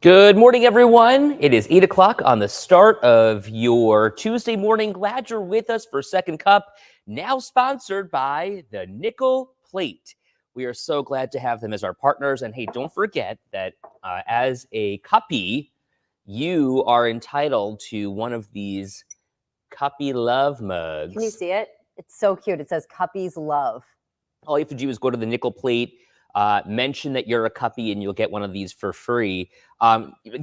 Good morning, everyone. It is 8 o'clock on the start of your Tuesday morning. Glad you're with us for Second Cup, now sponsored by the Nickel Plate. We are so glad to have them as our partners. And hey, don't forget that as a cuppy, you are entitled to one of these Cuppy Love mugs. Can you see it? It's so cute. It says Cuppy's Love. All you have to do is go to the Nickel Plate, mention that you're a cuppy, and you'll get one of these for free.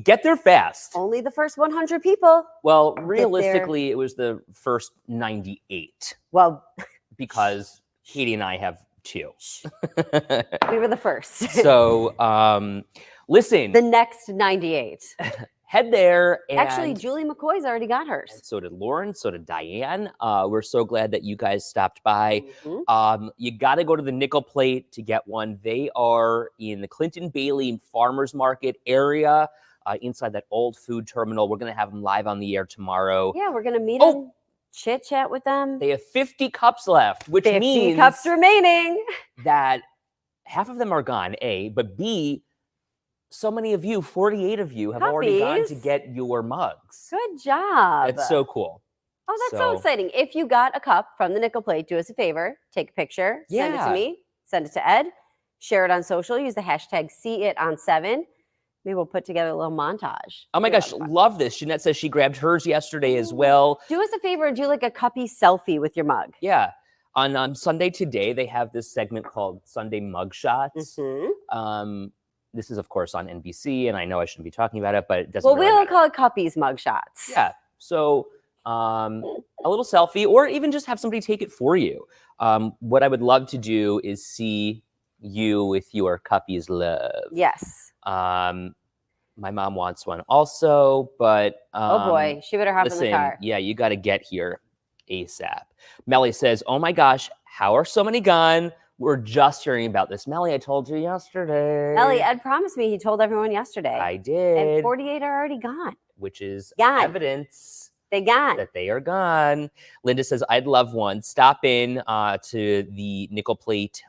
Get there fast. Only the first 100 people. Well, realistically, it was the first 98. Well, because Katie and I have 2. we were the first. So, listen. The next 98. Head there. And actually, Julie McCoy's already got hers. So did Lauren. So did Diane. We're so glad that you guys stopped by. Mm-hmm. You got to go to the Nickel Plate to get one. They are in the Clinton Bailey Farmers Market area inside that old food terminal. We're going to have them live on the air tomorrow. Yeah, we're going to meet them, chit chat with them. They have 50 cups left, which 50 means cups remaining. That half of them are gone, A, but B, so many of you, 48 of you, have already gone to get your mugs. Good job. That's so cool. Oh, that's so exciting. If you got a cup from the Nickel Plate, do us a favor. Take a picture. Send it to me. Send it to Ed. Share it on social. Use the hashtag #SeeItOn7. Maybe we'll put together a little montage. Oh my gosh, love this. Jeanette says she grabbed hers yesterday as well. Do us a favor and do like a cuppy selfie with your mug. Yeah. On Sunday Today, they have this segment called Sunday Mug Shots. Mm-hmm. This is, of course, on NBC, and I know I shouldn't be talking about it, but it doesn't Well, really we'll call it Cuppy's Mug Shots. Yeah. So a little selfie, or even just have somebody take it for you. What I would love to do is see you with your Cuppy's Love. Yes. My mom wants one also, but oh boy, she better hop in the car. Yeah, you got to get here ASAP. Melly says, "Oh my gosh, how are so many gone? We're just hearing about this." Melly, I told you yesterday. Melly, Ed promised me he told everyone yesterday. I did. And 48 are already gone. Which is evidence that they are gone. Linda says, "I'd love one. Stop in to the Nickel Plate."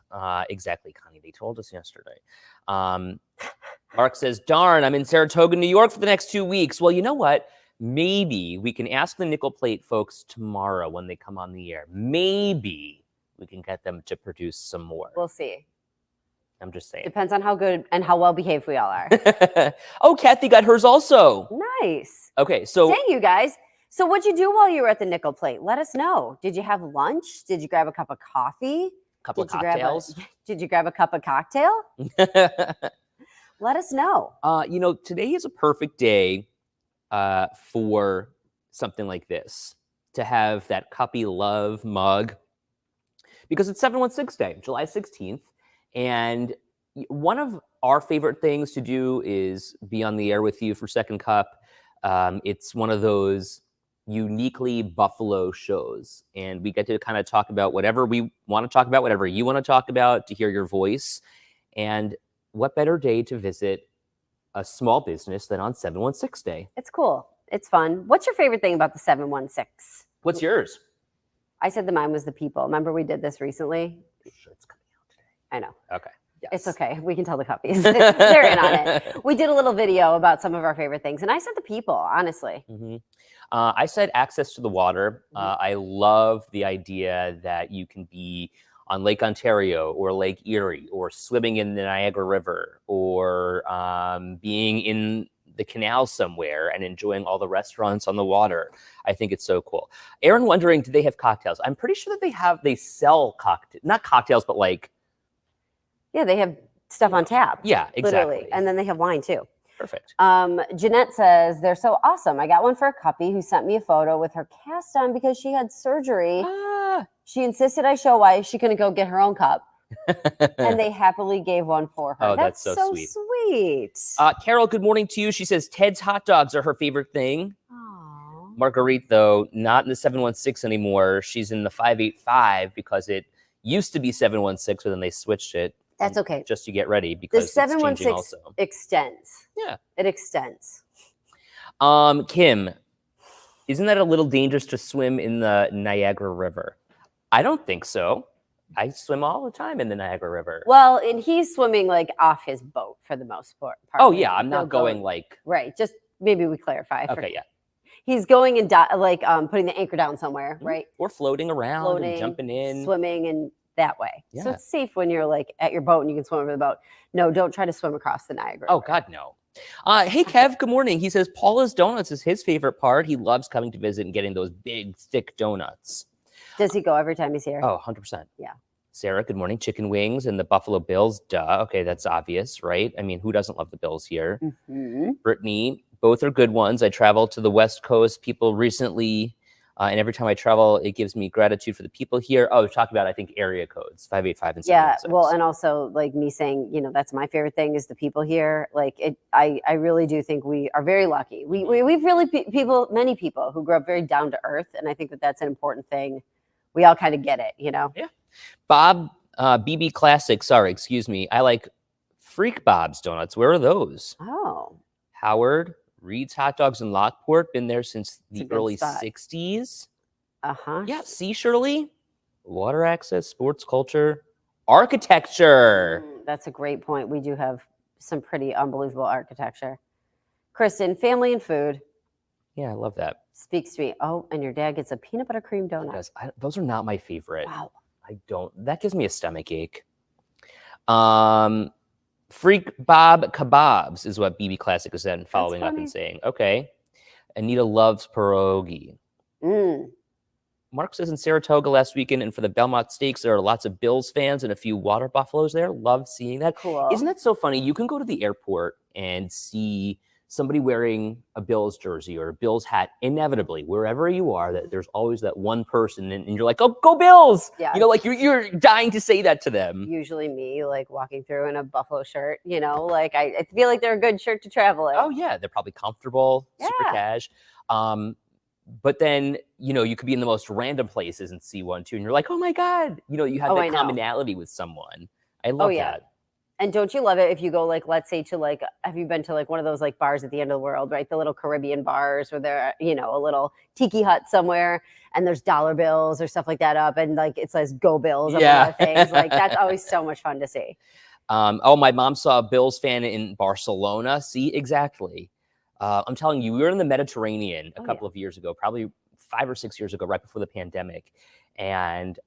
Exactly, Connie. They told us yesterday. Mark says, "Darn, I'm in Saratoga, New York for the next 2 weeks." Well, you know what? Maybe we can ask the Nickel Plate folks tomorrow when they come on the air. Maybe we can get them to produce some more. We'll see. I'm just saying. Depends on how good and how well behaved we all are. Oh, Kathy got hers also. Nice. Okay, so. Dang, you guys. So what'd you do while you were at the Nickel Plate? Let us know. Did you have lunch? Did you grab a cup of coffee? Couple of cocktails? Did you grab a cup of cocktail? Let us know. You know, today is a perfect day for something like this. To have that Cuppy Love mug. Because it's 716 Day, July 16th. And one of our favorite things to do is be on the air with you for Second Cup. It's one of those uniquely Buffalo shows. And we get to kind of talk about whatever we want to talk about, whatever you want to talk about, to hear your voice. And what better day to visit a small business than on 716 Day? It's cool. It's fun. What's your favorite thing about the 716? What's yours? I said that mine was the people. Remember we did this recently? It's coming out today. I know. Okay. Yes. It's okay. We can tell the Cuppies. They're in on it. We did a little video about some of our favorite things. And I said the people, honestly. Mm-hmm. I said access to the water. I love the idea that you can be on Lake Ontario or Lake Erie or swimming in the Niagara River or being in the canal somewhere and enjoying all the restaurants on the water. I think it's so cool. Aaron wondering, do they have cocktails? I'm pretty sure that they sell cocktails, not cocktails, but like. Yeah, they have stuff on tap. Yeah, exactly. Literally. And then they have wine too. Perfect. Jeanette says, they're so awesome. I got one for a cuppy who sent me a photo with her cast on because she had surgery. She insisted I show why she couldn't go get her own cup. And they happily gave one for her. Oh, that's so sweet. Carol, good morning to you. She says Ted's hot dogs are her favorite thing. Aww. Marguerite, though, not in the 716 anymore. She's in the 585 because it used to be 716, but then they switched it. That's okay. Just to get ready because the 716 also extends. Yeah. It extends. Kim, isn't that a little dangerous to swim in the Niagara River? I don't think so. I swim all the time in the Niagara River. Well, and he's swimming like off his boat for the most part. Oh yeah, I'm not going like right. Just maybe we clarify. Okay, yeah. He's going and putting the anchor down somewhere, right? Or floating around and jumping in, swimming, and that way. Yeah. So it's safe when you're like at your boat and you can swim over the boat. No, don't try to swim across the Niagara. Oh God, no. Hey Kev, good morning. He says Paula's Donuts is his favorite part. He loves coming to visit and getting those big, thick donuts. Does he go every time he's here? Oh, 100%. Yeah. Sarah, good morning. Chicken wings and the Buffalo Bills. Duh. Okay, that's obvious, right? I mean, who doesn't love the Bills here? Mm-hmm. Brittany, both are good ones. I traveled to the West Coast people recently, and every time I travel, it gives me gratitude for the people here. Oh, talk about, I think, area codes, 585 and 716. Yeah, well, and also like me saying, that's my favorite thing is the people here. Like I really do think we are very lucky. We've really many people who grew up very down to earth, and I think that that's an important thing. We all kind of get it, Yeah. Bob, BB Classic, sorry, excuse me. I like Freak Bob's Donuts. Where are those? Oh. Howard, Reed's Hot Dogs in Lockport. Been there since the early spot. 60s. Uh-huh. Yeah, see, Shirley? Water access, sports culture, architecture. That's a great point. We do have some pretty unbelievable architecture. Kristen, family and food. Yeah, I love that. Speaks to me. Oh, and your dad gets a peanut butter cream donut. Those are not my favorite. Wow. I don't. That gives me a stomach ache. Freak Bob Kebabs is what BB Classic is then following up and saying. Okay. Anita loves pierogi. Mark says in Saratoga last weekend and for the Belmont Stakes, there are lots of Bills fans and a few water buffaloes there. Love seeing that. Cool. Isn't that so funny? You can go to the airport and see somebody wearing a Bills jersey or a Bills hat, inevitably, wherever you are, that there's always that one person and you're like, oh, go Bills. Yeah. Like you're dying to say that to them. Usually me, like walking through in a Buffalo shirt, like I feel like they're a good shirt to travel in. Oh yeah. They're probably comfortable, super cash. But then, you could be in the most random places and see one too. And you're like, oh my God, you have that commonality with someone. I love that. And don't you love it if you go let's say to have you been to one of those bars at the end of the world, right? The little Caribbean bars where they're, a little tiki hut somewhere and there's dollar bills or stuff like that up. And it says go Bills. Yeah. Things. That's always so much fun to see. My mom saw a Bills fan in Barcelona. See, exactly. I'm telling you, we were in the Mediterranean a couple of years ago, probably 5 or 6 years ago, right before the pandemic. And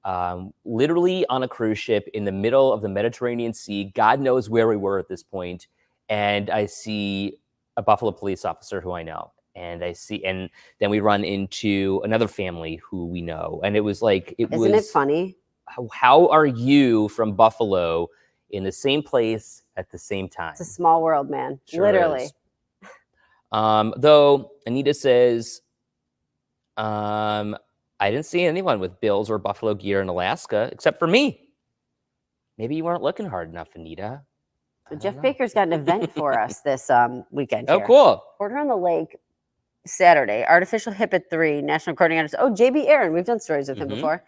literally on a cruise ship in the middle of the Mediterranean Sea, God knows where we were at this point. And I see a Buffalo police officer who I know. And then we run into another family who we know. And it was Isn't it funny? How are you from Buffalo in the same place at the same time? It's a small world, man. Sure literally. Is. Though Anita says, I didn't see anyone with Bills or Buffalo gear in Alaska, except for me. Maybe you weren't looking hard enough, Anita. Jeff Baker's got an event for us this weekend. Oh, cool. Porter on the Lake, Saturday. Artificial Hip at 3. National Recording Artist. Oh, JB Aaron. We've done stories with him before.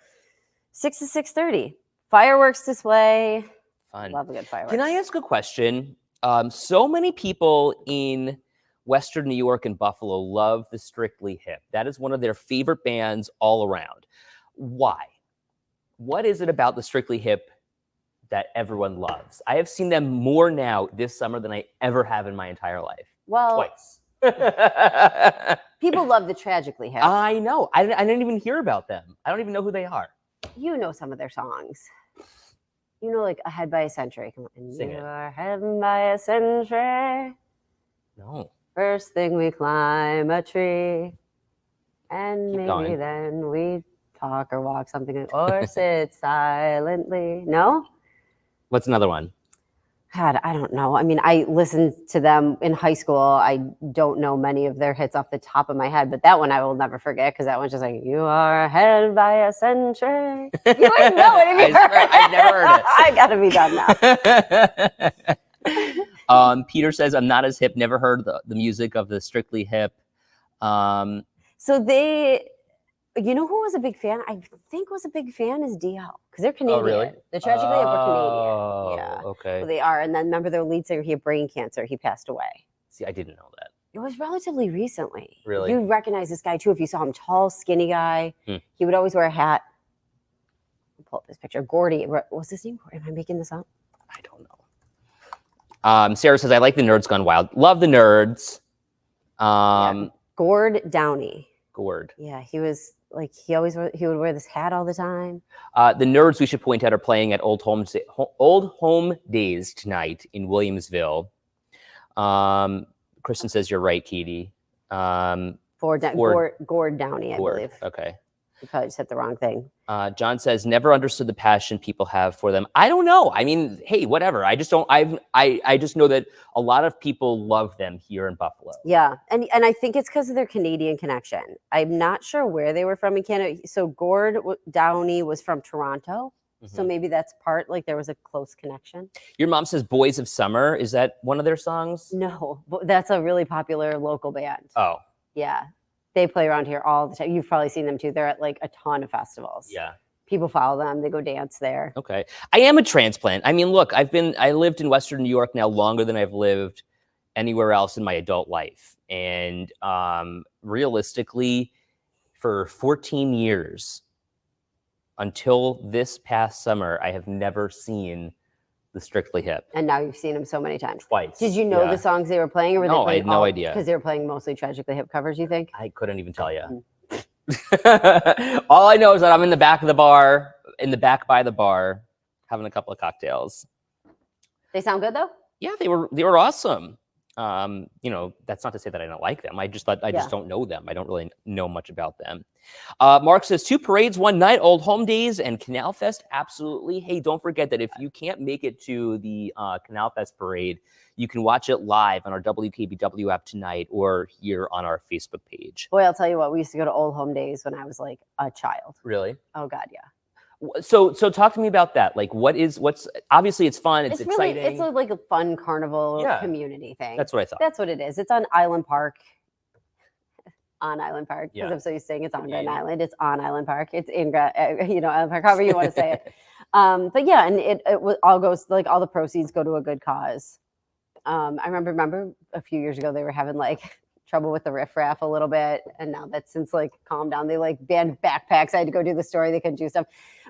6 to 6:30. Fireworks display. Fun. Love a good fireworks. Can I ask a question? So many people in Western New York and Buffalo love the Strictly Hip. That is one of their favorite bands all around. Why? What is it about the Strictly Hip that everyone loves? I have seen them more now this summer than I ever have in my entire life. Well, twice. People love the Tragically Hip. I know. I didn't even hear about them. I don't even know who they are. You know some of their songs. Ahead by a Century. Come on. Sing it. Ahead by a century. No. First thing we climb a tree, and maybe going. then we talk or walk something, or sit silently. No? What's another one? God, I don't know. I mean, I listened to them in high school. I don't know many of their hits off the top of my head, but that one I will never forget because that one's just you are ahead by a century. You wouldn't know it if you heard it. I've never heard it. I gotta be done now. Peter says, I'm not as hip, never heard the music of the Strictly Hip. So they, who was a big fan? I think was a big fan is DL because they're Canadian. Oh, really? The Tragically Hip are Oh, Canadian. Yeah. okay. So they are. And then remember their lead singer, he had brain cancer. He passed away. See, I didn't know that. It was relatively recently. Really? You'd recognize this guy too if you saw him. Tall, skinny guy. He would always wear a hat. pull up this picture. Gordy, what's his name? Am I making this up? I don't know. Sarah says, I like the Nerds Gone Wild. Love the Nerds. Gord Downey. Gord. Yeah, he was like, he would wear this hat all the time. The Nerds, we should point out, are playing at Old Home Days tonight in Williamsville. Kristen says, you're right, Katie. Gord Downey, I believe. Okay. You probably just said the wrong thing. John says, never understood the passion people have for them. I don't know. I mean, hey, whatever. I just don't. I just know that a lot of people love them here in Buffalo. Yeah, and I think it's because of their Canadian connection. I'm not sure where they were from in Canada. So Gord Downey was from Toronto. So maybe that's part, like there was a close connection. Your mom says Boys of Summer. Is that one of their songs? No, that's a really popular local band. Oh. Yeah. They play around here all the time. You've probably seen them too. They're at like a ton of festivals. Yeah. People follow them. They go dance there. Okay. I am a transplant. I mean, look, I lived in Western New York now longer than I've lived anywhere else in my adult life. And realistically, for 14 years, until this past summer, I have never seen the Strictly Hip. And now you've seen them so many times. Twice. Did you know the songs they were playing? Or were they No, I playing had no idea. Because they were playing mostly Tragically Hip covers, you think? I couldn't even tell you. All I know is that I'm in the back of the bar, by the bar, having a couple of cocktails. They sound good though? Yeah, they were awesome. That's not to say that I don't like them. I just don't know them. I don't really know much about them. Mark says 2 parades one night, Old Home Days and Canal Fest. Absolutely. Hey, don't forget that if you can't make it to the Canal Fest parade, you can watch it live on our WKBW app tonight or here on our Facebook page. Boy, I'll tell you what, we used to go to Old Home Days when I was like a child. Really? Oh God, yeah. So talk to me about that. Like, what's obviously it's fun. It's exciting. It's like a fun carnival community thing. That's what I thought. That's what it is. It's on Island Park. On Island Park, because Yeah. I'm so used to saying it's on Grand Island. It's on Island Park. It's in Island Park, however you want to say it. But yeah, and it all goes, like all the proceeds go to a good cause. I remember a few years ago they were having like trouble with the riffraff a little bit, and now that's since like calmed down. They like banned backpacks. I had to go do the story. They couldn't do stuff,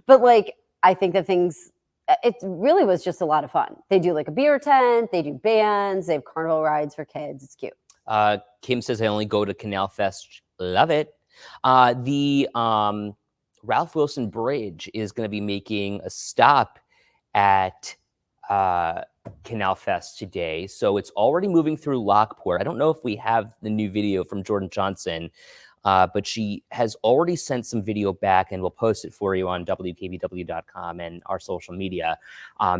but like I think that it really was just a lot of fun. They do like a beer tent. They do bands. They have carnival rides for kids. It's cute. Kim says I only go to Canal Fest. Love it. The Ralph Wilson Bridge is going to be making a stop at Canal Fest today. So it's already moving through Lockport. I don't know if we have the new video from Jordan Johnson, but she has already sent some video back, and we'll post it for you on WKBW.com and our social media,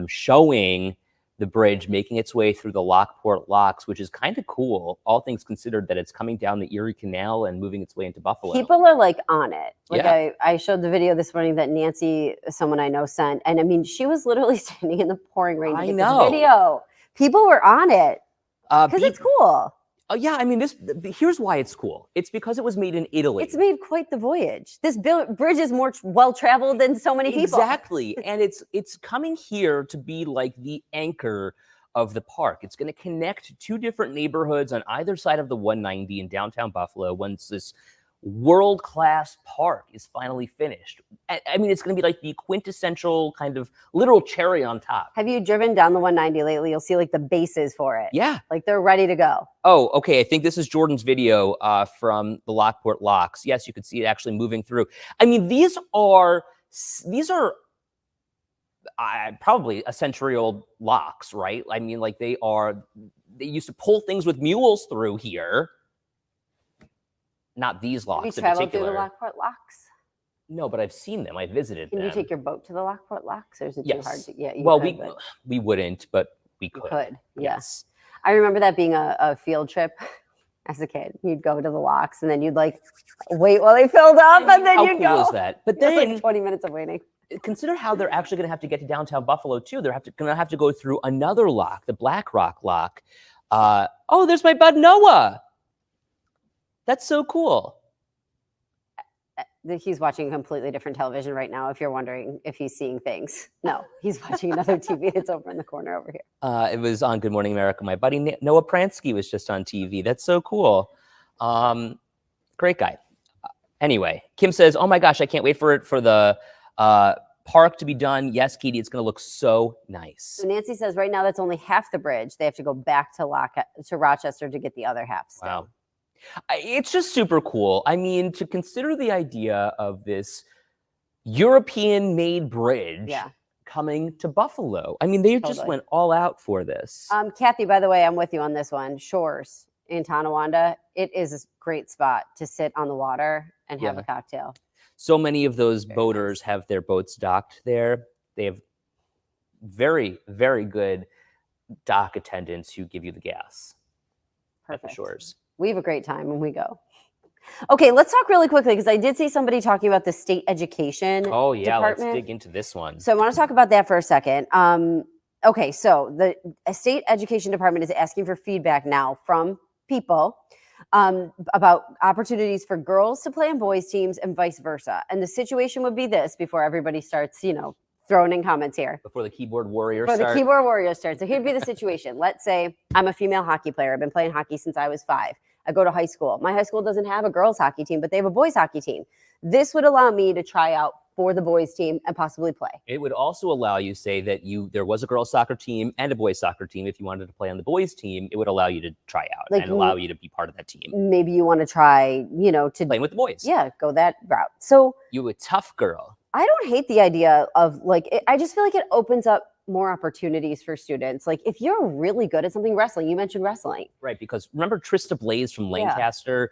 showing the bridge making its way through the Lockport locks, which is kind of cool, all things considered, that it's coming down the Erie Canal and moving its way into Buffalo. People are like on it. Like Yeah. I showed the video this morning that Nancy, someone I know, sent. And I mean, she was literally standing in the pouring rain to I get know. this video. People were on it because it's cool. Oh yeah, I mean, here's why it's cool. It's because it was made in Italy. It's made quite the voyage. This bridge is more well-traveled than so many people. Exactly. And it's coming here to be like the anchor of the park. It's going to connect 2 different neighborhoods on either side of the 190 in downtown Buffalo once this world-class park is finally finished. I mean, it's going to be like the quintessential kind of literal cherry on top. Have you driven down the 190 lately? You'll see like the bases for it. Yeah. Like they're ready to go. Oh, okay. I think this is Jordan's video from the Lockport locks. Yes, you can see it actually moving through. I mean, these are probably a century-old locks, right? I mean, like they used to pull things with mules through here. Not these locks in Have you traveled particular. through the Lockport locks? No, but I've seen them. I visited Can them. you take your boat to the Lockport locks, or is it too hard to? Yeah. Well, could, but we wouldn't, but we you could. could. Yes. I remember that being a field trip as a kid. You'd go to the locks and then you'd like wait while they filled up, and then How you'd cool go. is that? But It's then like 20 minutes of waiting. consider how they're actually going to have to get to downtown Buffalo too. They're going to have to go through another lock, the Black Rock lock. Oh, there's my bud Noah. That's so cool. He's watching completely different television right now. If you're wondering if he's seeing things, no, he's watching another TV that's over in the corner over here. It was on Good Morning America. My buddy Noah Pransky was just on TV. That's so cool. Great guy. Anyway, Kim says, "Oh my gosh, I can't wait for the park to be done. Yes, Katie, it's going to look so nice. So Nancy says right now that's only half the bridge. They have to go back to Rochester to get the other half still. Wow. It's just super cool. I mean, to consider the idea of this European-made bridge coming to Buffalo. I mean, they just went all out for this. Kathy, by the way, I'm with you on this one. Shores in Tonawanda, it is a great spot to sit on the water and have a cocktail. So many of those boaters have their boats docked there. They have very, very good dock attendants who give you the gas. Perfect. At the shores. We have a great time when we go. Okay, let's talk really quickly because I did see somebody talking about the state education department. Let's dig into this one. So I want to talk about that for a second. Okay, so the state education department is asking for feedback now from people about opportunities for girls to play on boys teams and vice versa. And the situation would be this before everybody starts, throwing in comments here. Before the keyboard warrior starts. Before the keyboard warrior starts. So here'd be the situation. Let's say I'm a female hockey player. I've been playing hockey since I was 5. I go to high school. My high school doesn't have a girls hockey team, but they have a boys hockey team. This would allow me to try out for the boys team and possibly play. It would also allow you say that there was a girls soccer team and a boys soccer team. If you wanted to play on the boys team, it would allow you to try out and allow you to be part of that team. Maybe you want to try, to playing with the boys. Yeah, go that route. So you a tough girl. I don't hate the idea of I just feel like it opens up more opportunities for students. Like if you're really good at something, wrestling, you mentioned wrestling. Right, because remember Trista Blaze from Lancaster,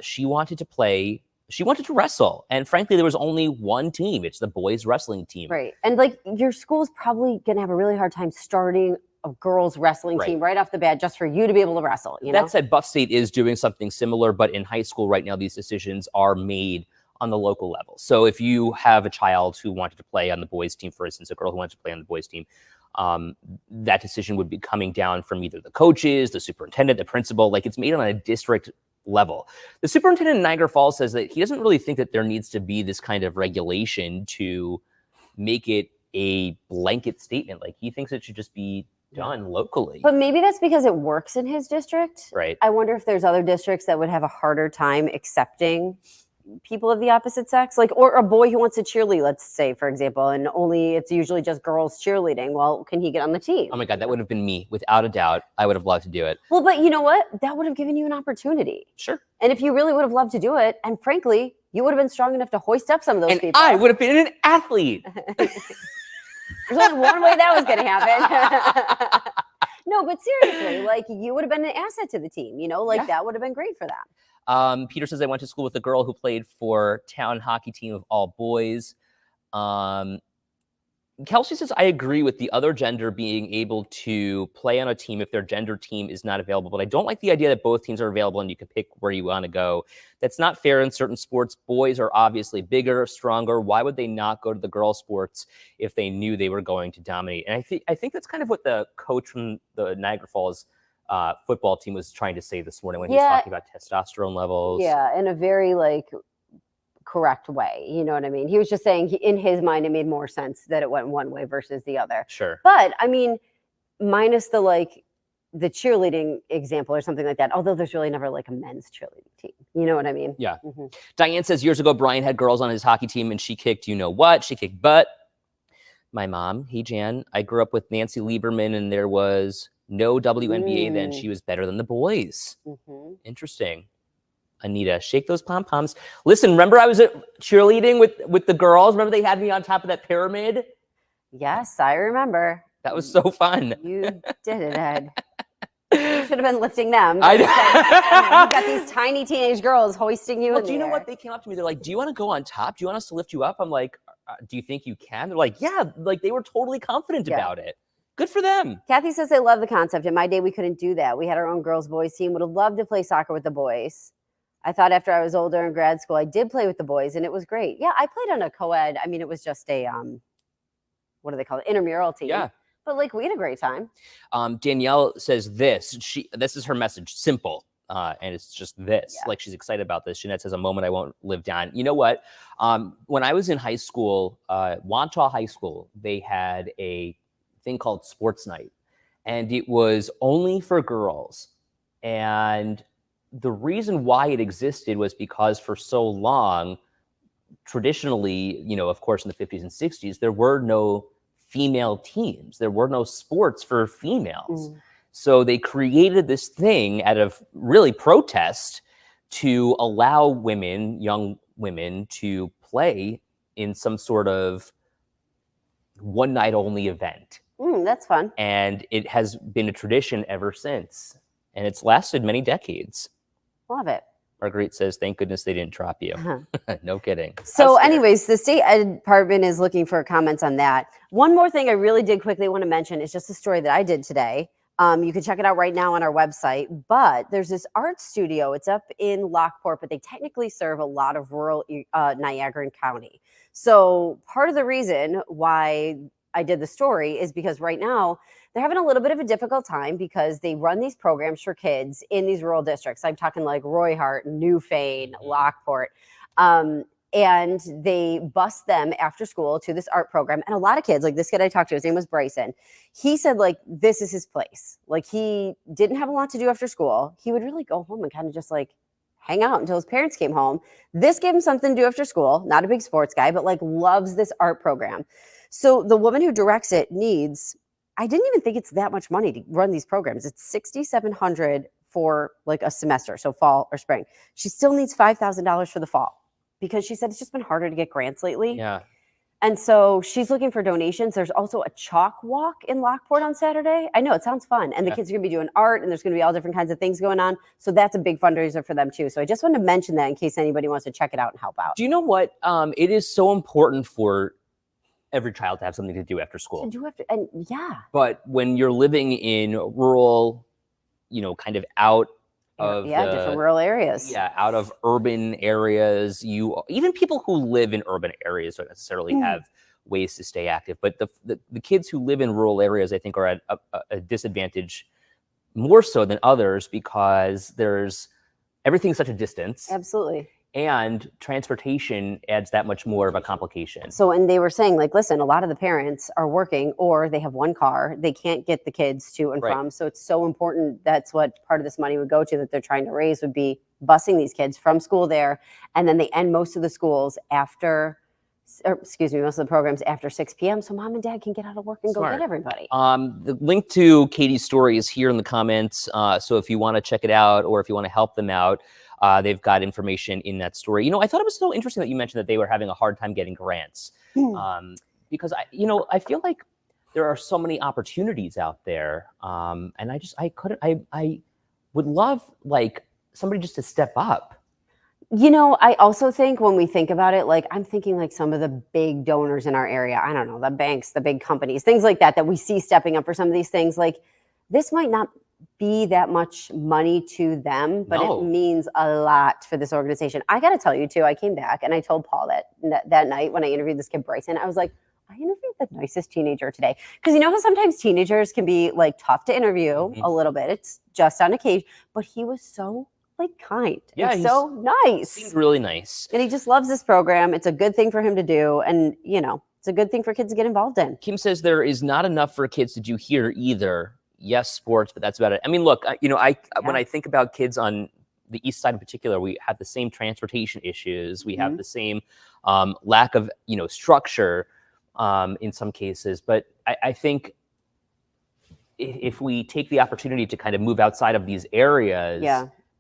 she wanted to play, she wanted to wrestle. And frankly, there was only one team. It's the boys wrestling team. Right. And your school's probably going to have a really hard time starting a girls wrestling team right off the bat just for you to be able to wrestle. That said, Buff State is doing something similar, but in high school right now, these decisions are made on the local level. So if you have a child who wanted to play on the boys team, for instance, a girl who wanted to play on the boys team, that decision would be coming down from either the coaches, the superintendent, the principal. It's made on a district level. The superintendent in Niagara Falls says that he doesn't really think that there needs to be this kind of regulation to make it a blanket statement. He thinks it should just be done locally. But maybe that's because it works in his district. Right. I wonder if there's other districts that would have a harder time accepting people of the opposite sex, or a boy who wants to cheerlead, let's say, for example, and it's usually just girls cheerleading. Well, can he get on the team? Oh my God, that would have been me, without a doubt. I would have loved to do it. Well, but you know what? That would have given you an opportunity. Sure. And if you really would have loved to do it, and frankly, you would have been strong enough to hoist up some of those people. I would have been an athlete. There's only one way that was going to happen. No, but seriously, you would have been an asset to the team, that would have been great for them. Peter says, I went to school with a girl who played for town hockey team of all boys. Kelsey says, I agree with the other gender being able to play on a team if their gender team is not available. But I don't like the idea that both teams are available and you can pick where you want to go. That's not fair in certain sports. Boys are obviously bigger, stronger. Why would they not go to the girl sports if they knew they were going to dominate? And I think that's kind of what the coach from the Niagara Falls football team was trying to say this morning when he was talking about testosterone levels. Yeah, in a very correct way. You know what I mean? He was just saying in his mind, it made more sense that it went one way versus the other. Sure. But I mean, minus the cheerleading example or something like that, although there's really never a men's cheerleading team. You know what I mean? Yeah. Mm-hmm. Diane says years ago, Brian had girls on his hockey team and she kicked, what? She kicked butt. My mom, hey Jan, I grew up with Nancy Lieberman and there was no WNBA then. She was better than the boys. Mm-hmm. Interesting. Anita, shake those pom-poms. Listen, remember I was cheerleading with the girls? Remember they had me on top of that pyramid? Yes, I remember. That was so fun. You did it, Ed. You should have been lifting them. I You've got these tiny teenage girls hoisting you in do you know what? They came up to me. They're like, do you want to go on top? Do you want us to lift you up? I'm like, do you think you can? They're like, yeah. They were totally confident about it. Good for them. Kathy says they love the concept. In my day, we couldn't do that. We had our own girls' boys team. Would have loved to play soccer with the boys. I thought after I was older in grad school, I did play with the boys, and it was great. Yeah, I played on a co-ed. I mean, it was just a, what do they call it? Intramural team. Yeah. But we had a great time. Danielle says this. This is her message. Simple. And it's just this. Yeah. She's excited about this. Jeanette says, a moment I won't live down. You know what? When I was in high school, Wantagh High School, they had a thing called sports night, and it was only for girls. And the reason why it existed was because for so long, traditionally, of course, in the 50s and 60s, there were no female teams. There were no sports for females. So they created this thing out of really protest to allow women, young women, to play in some sort of one night only event. That's fun. And it has been a tradition ever since. And it's lasted many decades. Love it. Marguerite says, thank goodness they didn't drop you. No kidding. So anyways, the state ed department is looking for comments on that. One more thing I really did quickly want to mention is just a story that I did today. You can check it out right now on our website, but there's this art studio. It's up in Lockport, but they technically serve a lot of rural Niagara County. So part of the reason why I did the story is because right now they're having a little bit of a difficult time because they run these programs for kids in these rural districts. I'm talking like Roy Hart, Newfane, Lockport. And they bus them after school to this art program. And a lot of kids, like this kid I talked to, his name was Bryson. He said like, this is his place. Like he didn't have a lot to do after school. He would really go home and kind of just like hang out until his parents came home. This gave him something to do after school. Not a big sports guy, but like loves this art program. So the woman who directs it needs, I didn't even think it's that much money to run these programs. It's $6,700 for like a semester. So fall or spring. She still needs $5,000 for the fall, because she said it's just been harder to get grants lately. Yeah. And so she's looking for donations. There's also a chalk walk in Lockport on Saturday. I know, it sounds fun. And the kids are going to be doing art, and there's going to be all different kinds of things going on. So that's a big fundraiser for them too. So I just wanted to mention that in case anybody wants to check it out and help out. Do you know what? It is so important for every child to have something to do after school. And yeah. But when you're living in rural, kind of out of different rural areas. Yeah, out of urban areas. Even people who live in urban areas don't necessarily have ways to stay active. But the kids who live in rural areas, I think, are at a disadvantage more so than others, because everything's such a distance. Absolutely. And transportation adds that much more of a complication. So, and they were saying, like, listen, a lot of the parents are working or they have one car. They can't get the kids to and from. So it's so important. That's what part of this money would go to, that they're trying to raise, would be busing these kids from school there. And then they end most of the schools most of the programs after 6 p.m. so mom and dad can get out of work and go get everybody. The link to Katie's story is here in the comments. So if you want to check it out, or if you want to help them out, they've got information in that story. I thought it was so interesting that you mentioned that they were having a hard time getting grants, because I feel like there are so many opportunities out there, and I would love like somebody just to step up. I also think when we think about it, like I'm thinking like some of the big donors in our area, I don't know, the banks, the big companies, things like that we see stepping up for some of these things. Like this might not be that much money to them, but it means a lot for this organization. I got to tell you too, I came back and I told Paul that night when I interviewed this kid Bryson, I was like, I interviewed the nicest teenager today. Because how sometimes teenagers can be like tough to interview a little bit. It's just on occasion, but he was so kind. Yeah, he's so nice. Seemed really nice. And he just loves this program. It's a good thing for him to do. And, it's a good thing for kids to get involved in. Kim says there is not enough for kids to do here either. Yes, sports, but that's about it. I mean, look, when I think about kids on the East Side in particular, we have the same transportation issues. We have the same lack of, structure in some cases. But I think if we take the opportunity to kind of move outside of these areas,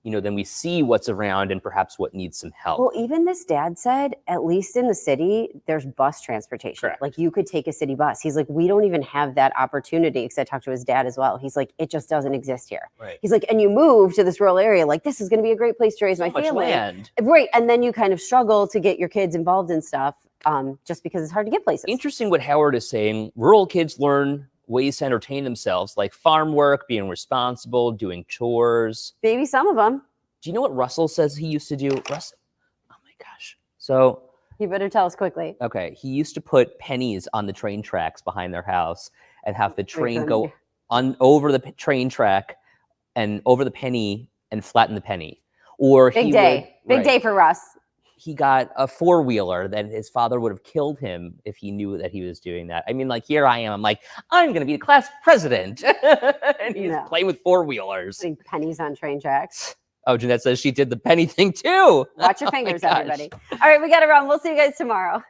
then we see what's around and perhaps what needs some help. Well, even this dad said, at least in the city, there's bus transportation. Correct. Like you could take a city bus. He's like, we don't even have that opportunity, because I talked to his dad as well. He's like, it just doesn't exist here. Right. He's like, and you move to this rural area, like this is going to be a great place to raise my family. Land. Right. And then you kind of struggle to get your kids involved in stuff just because it's hard to get places. Interesting what Howard is saying. Rural kids learn ways to entertain themselves, like farm work, being responsible, doing chores. Maybe some of them. Do you know what Russell says he used to do? Russell, oh my gosh. So you better tell us quickly. Okay. He used to put pennies on the train tracks behind their house and have the train go over the train track and over the penny and flatten the penny. Or big day for Russ. He got a four-wheeler that his father would have killed him if he knew that he was doing that. I mean, like, here I am. I'm like, I'm going to be the class president. And he's playing with four-wheelers. Big pennies on train tracks. Oh, Jeanette says she did the penny thing too. Watch your Oh my fingers, gosh. everybody. All right, we got to run. We'll see you guys tomorrow.